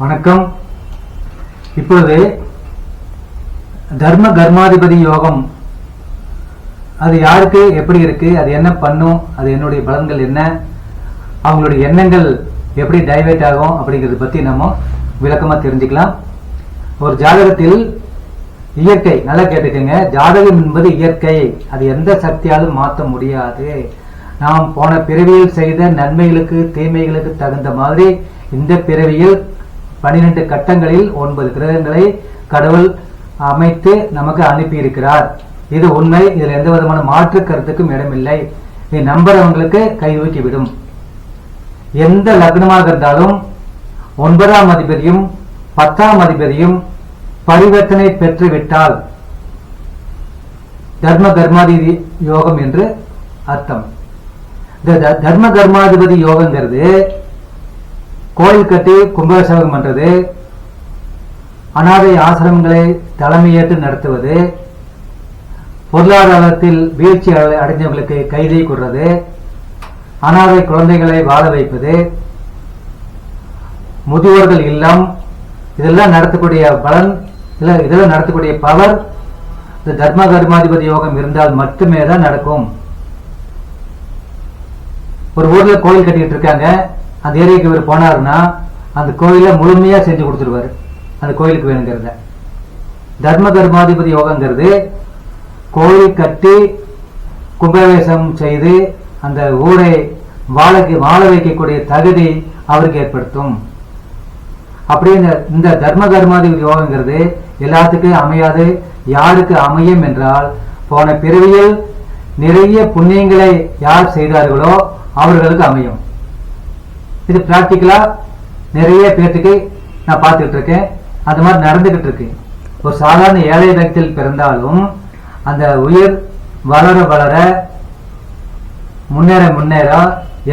வணக்கம். இப்பொழுது தர்ம கர்மாதிபதி யோகம் அது யாருக்கு எப்படி இருக்கு, அது என்ன பண்ணும், அது என்னுடைய பலன்கள் என்ன, அவங்களுடைய எண்ணங்கள் எப்படி டைவர்ட் ஆகும் அப்படிங்கறத பத்தி நம்ம விளக்கமா தெரிஞ்சுக்கலாம். ஒரு ஜாதகத்தில் இயற்கை, நல்லா கேட்டுக்கங்க, ஜாதகம் என்பது இயற்கை, அது எந்த சக்தியாலும் மாற்ற முடியாது. நாம் போன பிறவியில் செய்த நன்மைகளுக்கு தீமைகளுக்கு தகுந்த மாதிரி இந்த பிறவியில் 12 கட்டங்களில் 9 கிரகங்களை கடவுள் அமைத்து நமக்கு அனுப்பி இருக்கிறார். இது உண்மை. இதில் எந்த விதமான மாற்று கருத்துக்கும் இடமில்லை. இது நம்புறவங்களுக்கு கைதூக்கிவிடும். எந்த லக்னமாக இருந்தாலும் 9ஆம் அதிபதியும் 10ஆம் அதிபதியும் பரிவர்த்தனை பெற்றுவிட்டால் தர்ம கர்மாதிபதி யோகம் என்று அர்த்தம். இந்த தர்ம கர்மாதிபதி யோகங்கிறது கோயில் கட்டி கும்பாபிஷேகம் பண்றது, அனாதை ஆசிரமங்களை தலைமையேற்று நடத்துவது, பொருளாதாரத்தில் வீழ்ச்சி அடைஞ்சவங்களுக்கு கைதை கொடுறது, அனாதை குழந்தைகளை வாழ வைப்பது, முதியோர்கள் இல்லம், இதெல்லாம் நடத்தக்கூடிய பலன், இதெல்லாம் நடத்தக்கூடிய பவர் இந்த தர்ம கர்மாதிபதி யோகம் இருந்தால் மட்டுமே தான் நடக்கும். ஒரு ஊர்ல கோயில் கட்டிட்டு இருக்காங்க, அந்த ஏரியாவுக்கு இவர் போனாருன்னா அந்த கோயில முழுமையா செஞ்சு கொடுத்துருவாரு. அந்த கோயிலுக்கு வேணுங்கிறத தர்ம கர்மாதிபதி யோகங்கிறது கோயில் கட்டி கும்பாபிஷேகம் செய்து அந்த ஊரை வாழ வைக்கக்கூடிய தகுதி அவருக்கு ஏற்படுத்தும். அப்படி இந்த தர்ம கர்மாதிபதி யோகங்கிறது எல்லாத்துக்கும் அமையாது. யாருக்கு அமையும் என்றால், போன பிறவியில் நிறைய புண்ணியங்களை யார் செய்தார்களோ அவர்களுக்கு அமையும். இது பிராக்டிக்கலா நிறைய பேர்த்துக்கு நான் பார்த்துட்டு இருக்கேன். அந்த மாதிரி நடந்துகிட்டு இருக்கு. ஒரு சாதாரண ஏழை ரகத்தில் பிறந்தாலும் அந்த உயிர் வளர வளர முன்னேற முன்னேற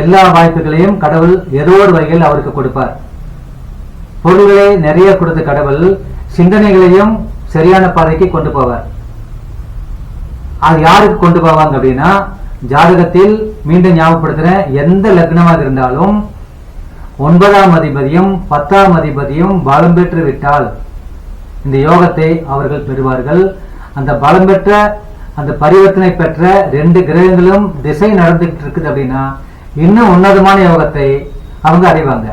எல்லா வாய்ப்புகளையும் கடவுள் ஏதோ ஒரு வகையில் அவருக்கு கொடுப்பார். பொருள்களை நிறைய கொடுத்த கடவுள் சிந்தனைகளையும் சரியான பாதைக்கு கொண்டு போவார். அது யாருக்கு கொண்டு போவாங்க அப்படின்னா, ஜாதகத்தில் மீண்டும் ஞாபகப்படுத்துறேன், எந்த லக்னமாக இருந்தாலும் 9ஆம் அதிபதியும் 10ஆம் அதிபதியும் பலம் பெற்று விட்டால் இந்த யோகத்தை அவர்கள் பெறுவார்கள். அந்த பலம் பெற்ற, அந்த பரிவர்த்தனை பெற்ற 2 கிரகங்களும் திசை நடந்துகிட்டு இருக்குது அப்படின்னா இன்னும் உன்னதமான யோகத்தை அவங்க அடைவாங்க.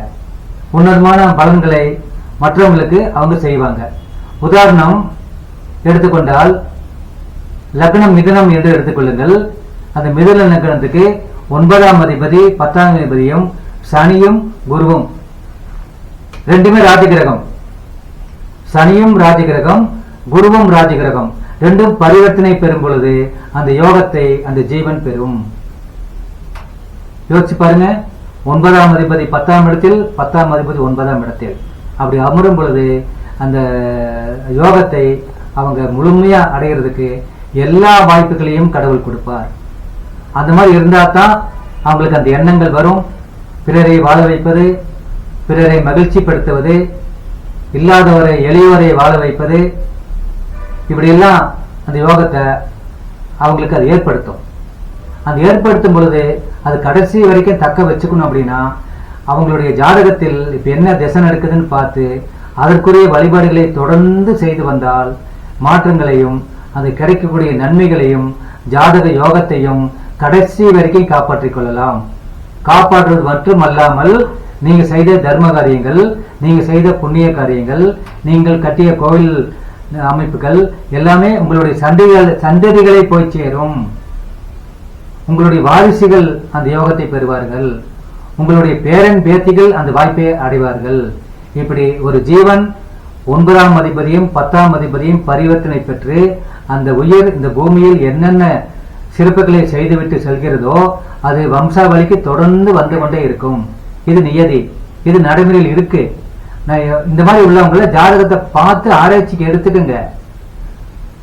உன்னதமான பலன்களை மற்றவங்களுக்கு அவங்க செய்வாங்க. உதாரணம் எடுத்துக்கொண்டால், லக்னம் மிதுனம் என்று எடுத்துக்கொள்ளுங்கள். அந்த மிதுன லக்னத்துக்கு 9ஆம் அதிபதி 10ஆம் அதிபதியும் சனியும் குருவும் ரெண்டுமே ராஜகிரகம். சனியும் ராஜகிரகம், குருவும் ராஜகிரகம், ரெண்டும் பரிவர்த்தனை பெறும் பொழுது அந்த யோகத்தை அந்த ஜீவன் பெறும். யோசிச்சு பாருங்க, 9ஆம் அதிபதி 10ஆம் இடத்தில், 10ஆம் அதிபதி 9ஆம் இடத்தில் அப்படி அமரும் பொழுது அந்த யோகத்தை அவங்க முழுமையா அடைகிறதுக்கு எல்லா வாய்ப்புகளையும் கடவுள் கொடுப்பார். அந்த மாதிரி இருந்தா தான் அவங்களுக்கு அந்த எண்ணங்கள் வரும். பிறரை வாழ வைப்பது, பிறரை மகிழ்ச்சிப்படுத்துவது, இல்லாதவரை எளியவரை வாழ வைப்பது, இப்படியெல்லாம் அந்த யோகத்தை அவங்களுக்கு அது ஏற்படுத்தும். அந்த ஏற்படுத்தும் பொழுது அது கடைசி வரைக்கும் தக்க வச்சுக்கணும். அப்படின்னா அவங்களுடைய ஜாதகத்தில் இப்ப என்ன திசை நடக்குதுன்னு பார்த்து அதற்குரிய வழிபாடுகளை தொடர்ந்து செய்து வந்தால் மாற்றங்களையும் அது கிடைக்கக்கூடிய நன்மைகளையும் ஜாதக யோகத்தையும் கடைசி வரைக்கும் காப்பாற்றிக் கொள்ளலாம். காப்பாற்றுவது மட்டுமல்லாமல் நீங்க செய்த தர்ம காரியங்கள், நீங்க செய்த புண்ணிய காரியங்கள், நீங்கள் கட்டிய கோவில் அமைப்புகள் எல்லாமே உங்களுடைய சந்ததிகளை போய் சேரும். உங்களுடைய வாரிசுகள் அந்த யோகத்தை பெறுவார்கள். உங்களுடைய பேரன் பேத்திகள் அந்த வாய்ப்பை அடைவார்கள். இப்படி ஒரு ஜீவன் 9ஆம் அதிபதியும் 10ஆம் அதிபதியும் பரிவர்த்தனை பெற்று அந்த உயிர் இந்த பூமியில் என்னென்ன சிறப்புகளை செய்துவிட்டு செல்கிறதோ அது வம்சாவளிக்கு தொடர்ந்து வந்து கொண்டே இருக்கும். இது நியதி, இது நடைமுறையில் இருக்கு. இந்த மாதிரி உள்ளவங்களை ஜாதகத்தை பார்த்து ஆராய்ச்சிக்கு எடுத்துக்கங்க.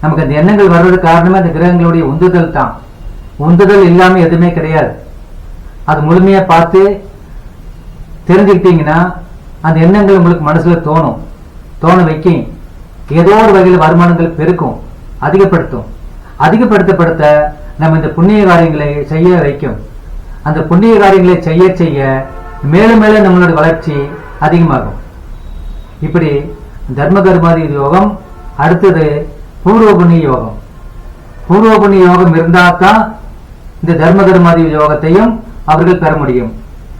நமக்கு அந்த எண்ணங்கள் வர்றதுக்கு காரணமே அந்த கிரகங்களுடைய உந்துதல் தான். உந்துதல் இல்லாம எதுவுமே கிடையாது. அது முழுமையா பார்த்து தெரிஞ்சுக்கிட்டீங்கன்னா அந்த எண்ணங்கள் உங்களுக்கு மனசுல தோண வைக்கும். ஏதோ ஒரு வகையில் வருமானங்கள் பெருக்கும், அதிகப்படுத்தும். அதிகப்படுத்தப்படுத்த நம்ம இந்த புண்ணிய காரியங்களை செய்ய வைக்கும். அந்த புண்ணிய காரியங்களை செய்ய செய்ய மேலும் மேலும் நம்மளோட வளர்ச்சி அதிகமாகும். இப்படி தர்ம கர்மாதி யோகம். அடுத்தது பூர்வ புண்ணிய யோகம். பூர்வ புண்ணிய யோகம் இருந்தால் தான் இந்த தர்ம கர்மாதி யோகத்தையும் அவர்கள் பெற முடியும்.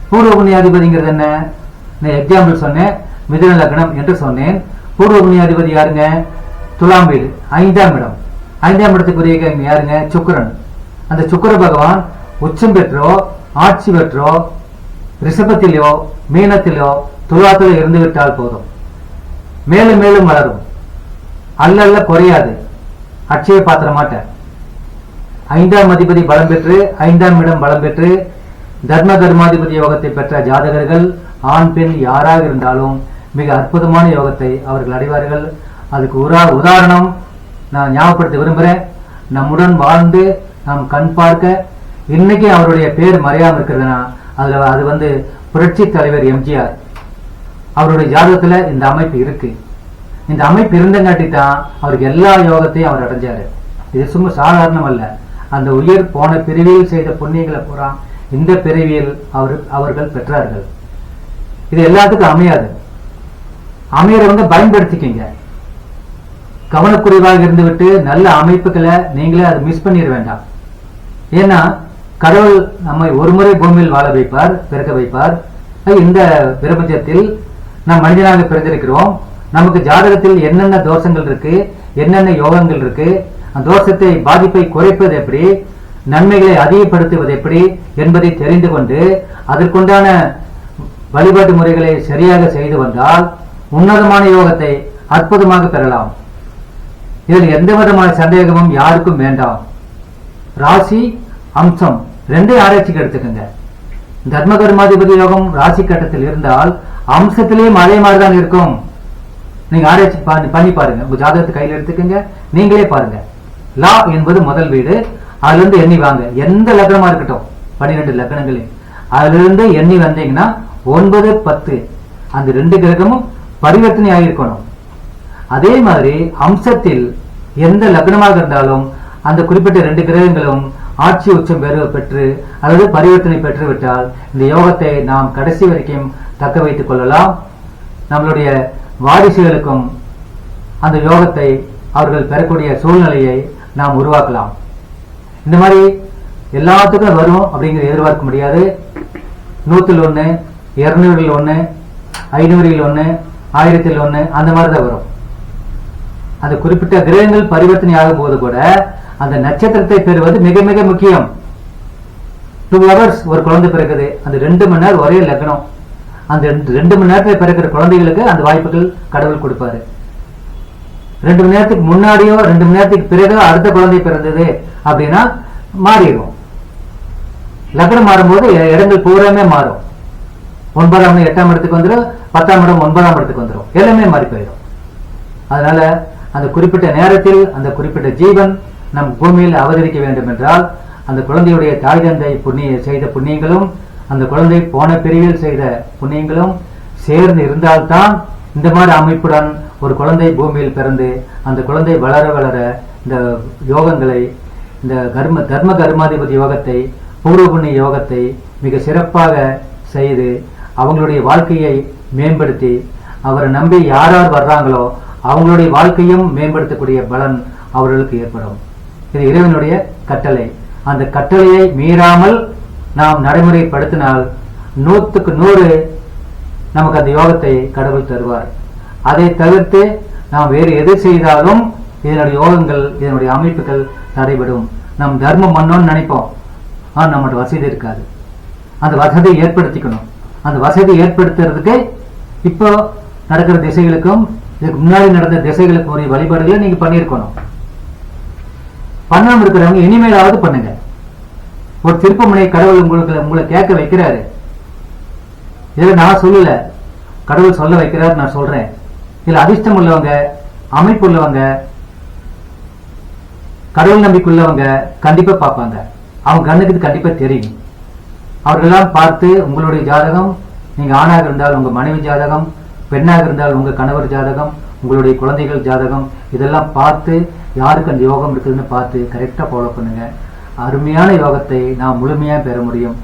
பூர்வ புண்ணியாதிபதிங்கிறது என்ன? நான் எக்ஸாம்பிள் சொன்னேன், மிதுன லக்னம் என்று சொன்னேன். பூர்வ புண்ணியாதிபதி யாருங்க? துலாம் வீடு, 5ஆம் இடம். 5ஆம் இடத்துக்குரிய யாருங்க? சுக்கிரன். அந்த சுக்கிர பகவான் உச்சம் பெற்றோ ஆட்சி பெற்றோ ரிஷபத்திலோ மீனத்திலோ துலாத்திலோ இருந்து விட்டால் போதும், மேலும் மேலும் வளரும், அல்ல குறையாது, அட்சய பாத்திர மாட்டார். 5ஆம் அதிபதி பலம் பெற்று 5ஆம் இடம் பலம் பெற்று தர்ம கர்மாதிபதி யோகத்தை பெற்ற ஜாதகர்கள் ஆண் பெண் யாராக இருந்தாலும் மிக அற்புதமான யோகத்தை அவர்கள் அடைவார்கள். அதுக்கு உதாரணம் நான் ஞாபகப்படுத்த விரும்புகிறேன். நம்முடன் வாழ்ந்து நாம் கண் பார்க்க இன்னைக்கு அவருடைய பேர் மறையாமல் இருக்கிறதுனா அது புரட்சி தலைவர் எம்ஜிஆர். அவருடைய ஜாதகத்துல இந்த அமைப்பு இருக்கு. இந்த அமைப்பு இருந்தங்காட்டி தான் அவருக்கு எல்லா யோகத்தையும் அவர் அடைஞ்சாரு. இது சும்மா சாதாரணம் அல்ல. அந்த உயிர் போன பிரிவில் செய்த புண்ணியங்களை பூரா இந்த பிரிவில் அவர்கள் பெற்றார்கள். இது எல்லாத்துக்கும் அமையாது. அமையறவங்க பயன்படுத்திக்கிங்க. கவனக்குறைவாக இருந்துவிட்டு நல்ல அமைப்புகளை நீங்களே அதை மிஸ் பண்ணிட வேண்டாம். ஏன்னா கடவுள் நம்மை ஒருமுறை பூமியில் வாழ வைப்பார், பிறக்க வைப்பார். இந்த பிரபஞ்சத்தில் நாம் மனிதனாக பிறந்திருக்கிறோம். நமக்கு ஜாதகத்தில் என்னென்ன தோஷங்கள் இருக்கு, என்னென்ன யோகங்கள் இருக்கு, அந்த தோஷத்தை பாதிப்பை குறைப்பது எப்படி, நன்மைகளை அதிகப்படுத்துவது எப்படி என்பதை தெரிந்து கொண்டு அதற்குண்டான வழிபாட்டு முறைகளை சரியாக செய்து வந்தால் உன்னதமான யோகத்தை அற்புதமாக பெறலாம். இதில் எந்த விதமான சந்தேகமும் யாருக்கும் வேண்டாம். ராசி அம்சம் ரெண்டே ஆராய்ச்சிக்கு எடுத்துக்கோங்க. தர்ம கர்மாதிபதி யோகம் ராசி கட்டத்தில் இருந்தால் அம்சத்திலேயும் அதே மாதிரிதான் இருக்கும். நீங்க ஆராய்ச்சி பண்ணி பாருங்க. உங்க ஜாதகத்தை கையில் எடுத்துக்கோங்க, நீங்களே பாருங்க. லா என்பது முதல் வீடு, அதுல இருந்து எண்ணி வாங்க. எந்த லக்னமா இருக்கட்டும், 12 லக்னங்களே, அதுல இருந்து எண்ணி வந்தீங்கன்னா 9, 10 அந்த 2 கிரகமும் பரிவர்த்தனை ஆகியிருக்கணும். அதே மாதிரி அம்சத்தில் எந்த லக்னமாக இருந்தாலும் அந்த குறிப்பிட்ட 2 கிரகங்களும் ஆட்சி உச்சம் பெற்று அல்லது பரிவர்த்தனை பெற்று விட்டால் இந்த யோகத்தை நாம் கடைசி வரைக்கும் தக்க வைத்துக் கொள்ளலாம். நம்மளுடைய வாரிசுகளுக்கும் அந்த யோகத்தை அவர்கள் பெறக்கூடிய சூழ்நிலையை நாம் உருவாக்கலாம். இந்த மாதிரி எல்லாத்துக்கும் வரும் அப்படிங்கிற எதிர்பார்க்க முடியாது. 100ல் 1, 200ல் 1, 500ல் 1, 1000ல் 1 அந்த மாதிரி தான் வரும். அந்த குறிப்பிட்ட கிரகங்கள் பரிவர்த்தனை ஆகும் போது கூட அந்த நட்சத்திரத்தை பெறுவது மிக மிக முக்கியம். 2 hours ஒரு குழந்தை பிறகுது, அந்த 2 மணி நேரம் ஒரே லக்னம். அந்த 2 மணி நேரத்தில் பிறக்கிற குழந்தைகளுக்கு அந்த வாய்ப்புகள் கடவுள் கொடுப்பாரு. 2 மணி நேரத்துக்கு முன்னாடியோ 2 மணி நேரத்துக்கு பிறகு அடுத்த குழந்தை பிறந்தது அப்படின்னா மாறிடும். லக்னம் மாறும்போது இடங்கள் பூராமே மாறும். 9ஆம் இடம் 8ஆம் இடத்துக்கு வந்துடும், 10ஆம் இடம் 9ஆம் இடத்துக்கு வந்துடும், எல்லாமே மாறி போயிடும். அதனால அந்த குறிப்பிட்ட நேரத்தில் அந்த குறிப்பிட்ட ஜீவன் நம் பூமியில் அவதரிக்க வேண்டும் என்றால் அந்த குழந்தையுடைய தாய் தந்தை செய்த புண்ணியங்களும் அந்த குழந்தை போன பிரிவில் செய்த புண்ணியங்களும் சேர்ந்து இருந்தால்தான் இந்த மாதிரி அமைப்புடன் ஒரு குழந்தை பூமியில் பிறந்து அந்த குழந்தை வளர வளர இந்த யோகங்களை, இந்த தர்ம கர்மாதிபதி யோகத்தை, பூர்வ புண்ணிய யோகத்தை மிக சிறப்பாக செய்து அவங்களுடைய வாழ்க்கையை மேம்படுத்தி அவரை நம்பி யார் வர்றாங்களோ அவங்களுடைய வாழ்க்கையும் மேம்படுத்தக்கூடிய பலன் அவர்களுக்கு ஏற்படும். இது இறைவனுடைய கட்டளை. அந்த கட்டளையை மீறாமல் நாம் நடைமுறைப்படுத்தினால் 100க்கு 100 நமக்கு அந்த யோகத்தை கடவுள் தருவார். அதை தவிர்த்து நாம் வேறு எது செய்தாலும் இதனுடைய யோகங்கள், இதனுடைய அமைப்புகள் தடைபடும். நம் தர்மம் பண்ணோம்னு நினைப்போம், ஆனால் நம்மளோட வசதி இருக்காது. அந்த வசதியை ஏற்படுத்திக்கணும். அந்த வசதி ஏற்படுத்துறதுக்கு இப்போ நடக்கிற திசைகளுக்கும் இதுக்கு முன்னாடி நடந்த திசைகளுக்கு உரிய வழிபாடுகளை நீங்க பண்ணியிருக்கணும். பண்ணாம இருக்கிறவங்க இனிமேலாவது பண்ணுங்க. ஒரு திருப்பமுனை கடவுள் உங்களை கேட்க வைக்கிறாரு. இதில் நான் சொல்லல, கடவுள் சொல்ல வைக்கிறார், நான் சொல்றேன். இதுல அதிர்ஷ்டம் உள்ளவங்க, அமைப்பு உள்ளவங்க, கடவுள் நம்பிக்கை உள்ளவங்க கண்டிப்பா பார்ப்பாங்க. அவங்க கண்ணுக்கு கண்டிப்பா தெரியும். அவர்களெல்லாம் பார்த்து உங்களுடைய ஜாதகம், நீங்க ஆணாக இருந்தால் உங்க மனைவி ஜாதகம், பெண்ணாக இருந்தால் உங்க கணவர் ஜாதகம், உங்களுடைய குழந்தைகள் ஜாதகம், இதெல்லாம் பார்த்து யாருக்கு அந்த யோகம் இருக்குதுன்னு பார்த்து கரெக்டா ஃபாலோ பண்ணுங்க. அருமையான யோகத்தை நாம் முழுமையா பெற முடியும்.